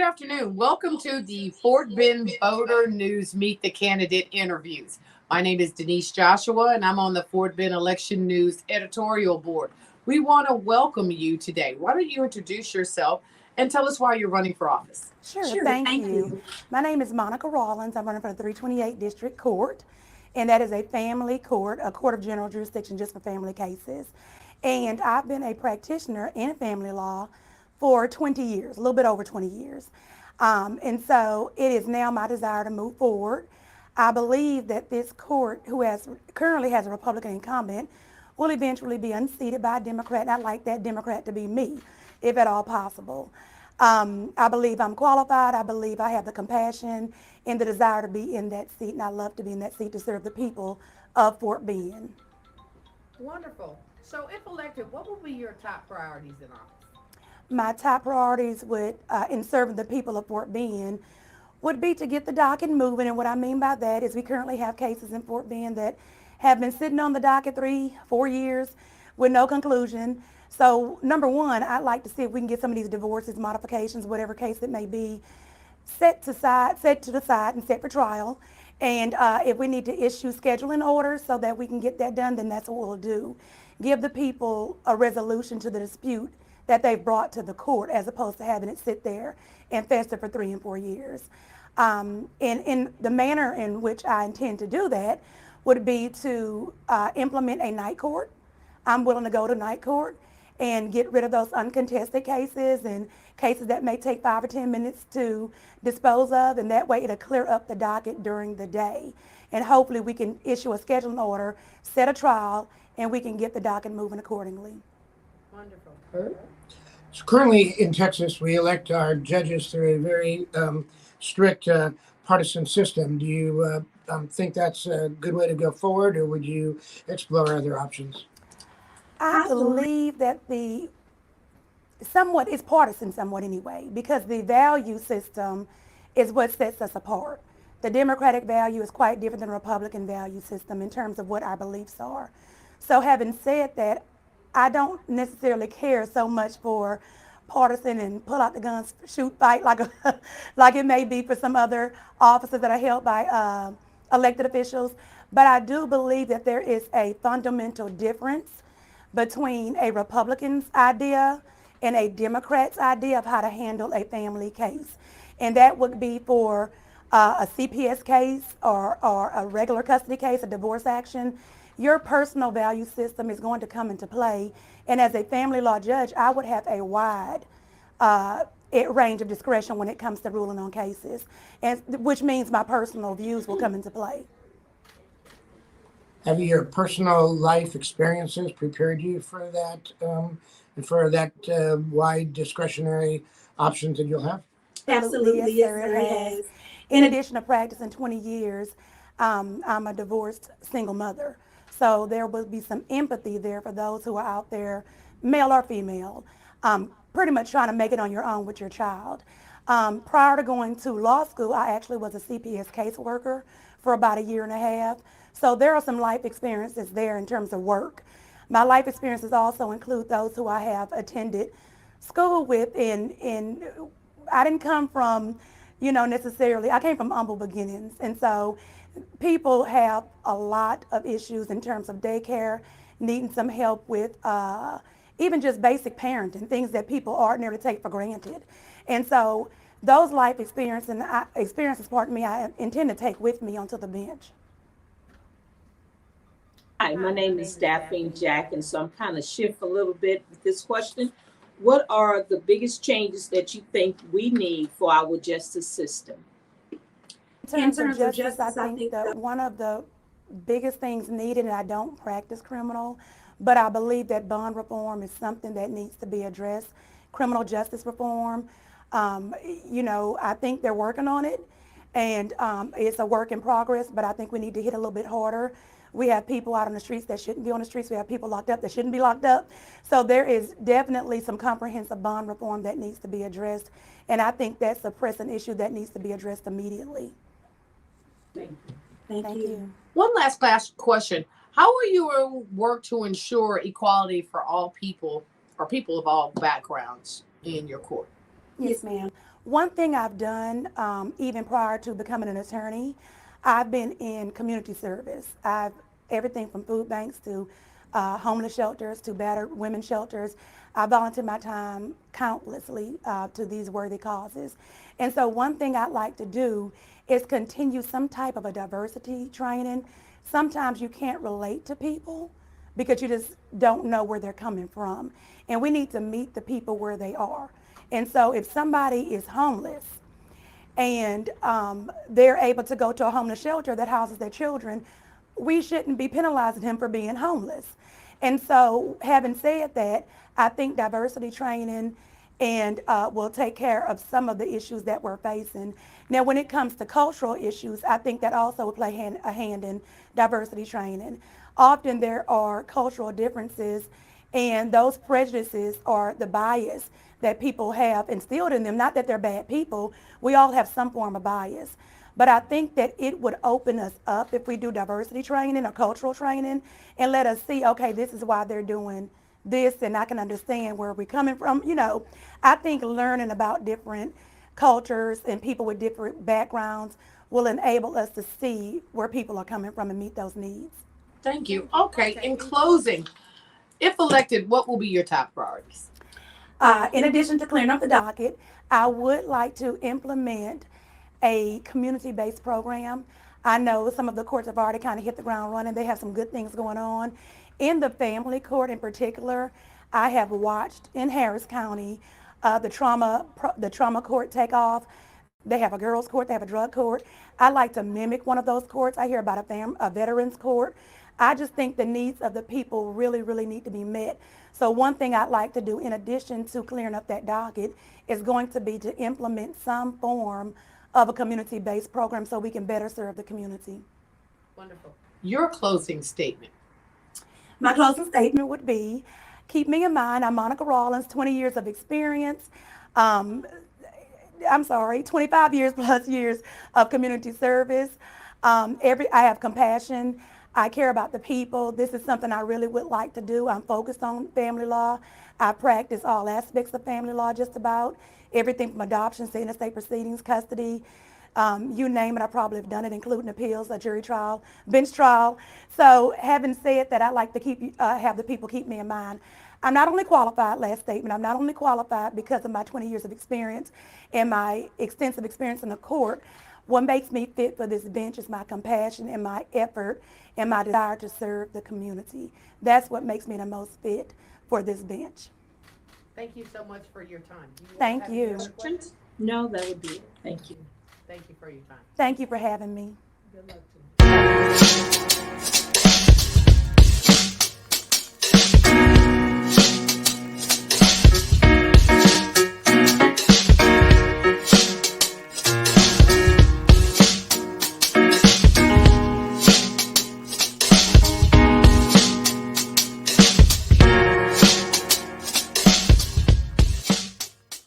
afternoon. Welcome to the Fort Bend Voter News Meet the Candidate interviews. My name is Denise Joshua, and I'm on the Fort Bend Election News editorial board. We want to welcome you today. Why don't you introduce yourself and tell us why you're running for office? Sure, thank you. My name is Monica Rawlins. I'm running for the 328 District Court, and that is a family court, a court of general jurisdiction just for family cases. And I've been a practitioner in family law for 20 years, a little bit over 20 years. And so it is now my desire to move forward. I believe that this court, currently has a Republican incumbent, will eventually be unseated by a Democrat, and I'd like that Democrat to be me, if at all possible. I believe I'm qualified. I believe I have the compassion and the desire to be in that seat, and I love to be in that seat to serve the people of Fort Bend. Wonderful. So if elected, what will be your top priorities in office? My top priorities in serving the people of Fort Bend would be to get the docket moving, and what I mean by that is we currently have cases in Fort Bend that have been sitting on the docket 3-4 years with no conclusion. So number one, I'd like to see if we can get some of these divorces, modifications, whatever case it may be, set to the side and set for trial. And if we need to issue scheduling orders so that we can get that done, then that's what we'll do. Give the people a resolution to the dispute that they've brought to the court, as opposed to having it sit there and fester for 3 and 4 years. And in the manner in which I intend to do that would be to implement a night court. I'm willing to go to night court and get rid of those uncontested cases and cases that may take 5 or 10 minutes to dispose of, and that way it'll clear up the docket during the day. And hopefully we can issue a scheduling order, set a trial, and we can get the docket moving accordingly. Wonderful. So currently in Texas, we elect our judges through a very strict partisan system. Do you think that's a good way to go forward, or would you explore other options? I believe that it's partisan somewhat anyway, because the value system is what sets us apart. The Democratic value is quite different than the Republican value system in terms of what our beliefs are. So having said that, I don't necessarily care so much for partisan and pull out the guns, shoot, fight like it may be for some other offices that are held by elected officials. But I do believe that there is a fundamental difference between a Republican's idea and a Democrat's idea of how to handle a family case. And that would be for a CPS case or a regular custody case, a divorce action. Your personal value system is going to come into play. And as a family law judge, I would have a wide range of discretion when it comes to ruling on cases, and which means my personal views will come into play. Have your personal life experiences prepared you for that wide discretionary options that you'll have? Absolutely, yes, sir, it has. In addition to practicing 20 years, I'm a divorced single mother. So there will be some empathy there for those who are out there, male or female, pretty much trying to make it on your own with your child. Prior to going to law school, I actually was a CPS caseworker for about 1.5 years. So there are some life experiences there in terms of work. My life experiences also include those who I have attended school with, and I didn't come from, necessarily, I came from humble beginnings. And so people have a lot of issues in terms of daycare, needing some help with even just basic parenting, things that people ordinarily take for granted. And so those life experiences, I intend to take with me onto the bench. Hi, my name is Daphne Jack, and so I'm kind of shift a little bit with this question. What are the biggest changes that you think we need for our justice system? In terms of justice, I think that one of the biggest things needed, and I don't practice criminal, but I believe that bond reform is something that needs to be addressed. Criminal justice reform, I think they're working on it, and it's a work in progress, but I think we need to hit a little bit harder. We have people out on the streets that shouldn't be on the streets. We have people locked up that shouldn't be locked up. So there is definitely some comprehensive bond reform that needs to be addressed, and I think that's a pressing issue that needs to be addressed immediately. Thank you. One last question. How will you work to ensure equality for all people or people of all backgrounds in your court? Yes, ma'am. One thing I've done, even prior to becoming an attorney, I've been in community service. Everything from food banks to homeless shelters to battered women's shelters. I volunteer my time countlessly to these worthy causes. And so one thing I'd like to do is continue some type of a diversity training. Sometimes you can't relate to people because you just don't know where they're coming from. And we need to meet the people where they are. And so if somebody is homeless and they're able to go to a homeless shelter that houses their children, we shouldn't be penalizing him for being homeless. And so having said that, I think diversity training and will take care of some of the issues that we're facing. Now, when it comes to cultural issues, I think that also would play a hand in diversity training. Often there are cultural differences, and those prejudices are the bias that people have instilled in them. Not that they're bad people. We all have some form of bias. But I think that it would open us up if we do diversity training or cultural training and let us see, okay, this is why they're doing this, and I can understand where we're coming from. You know, I think learning about different cultures and people with different backgrounds will enable us to see where people are coming from and meet those needs. Thank you. Okay, in closing, if elected, what will be your top priorities? In addition to clearing up the docket, I would like to implement a community-based program. I know some of the courts have already kind of hit the ground running. They have some good things going on. In the family court in particular, I have watched in Harris County the trauma court take off. They have a girls court, they have a drug court. I like to mimic one of those courts. I hear about a veterans court. I just think the needs of the people really, really need to be met. So one thing I'd like to do in addition to clearing up that docket is going to be to implement some form of a community-based program so we can better serve the community. Wonderful. Your closing statement. My closing statement would be, keep me in mind, I'm Monica Rawlins, 20 years of experience. 25 years plus years of community service. I have compassion. I care about the people. This is something I really would like to do. I'm focused on family law. I practice all aspects of family law, just about everything from adoption to interstate proceedings, custody, you name it, I probably have done it, including appeals, a jury trial, bench trial. So having said that, I like to have the people keep me in mind. I'm not only qualified, last statement, I'm not only qualified because of my 20 years of experience and my extensive experience in the court. What makes me fit for this bench is my compassion and my effort and my desire to serve the community. That's what makes me the most fit for this bench. Thank you so much for your time. Thank you. No, that would be it. Thank you. Thank you for your time. Thank you for having me. Good luck to you.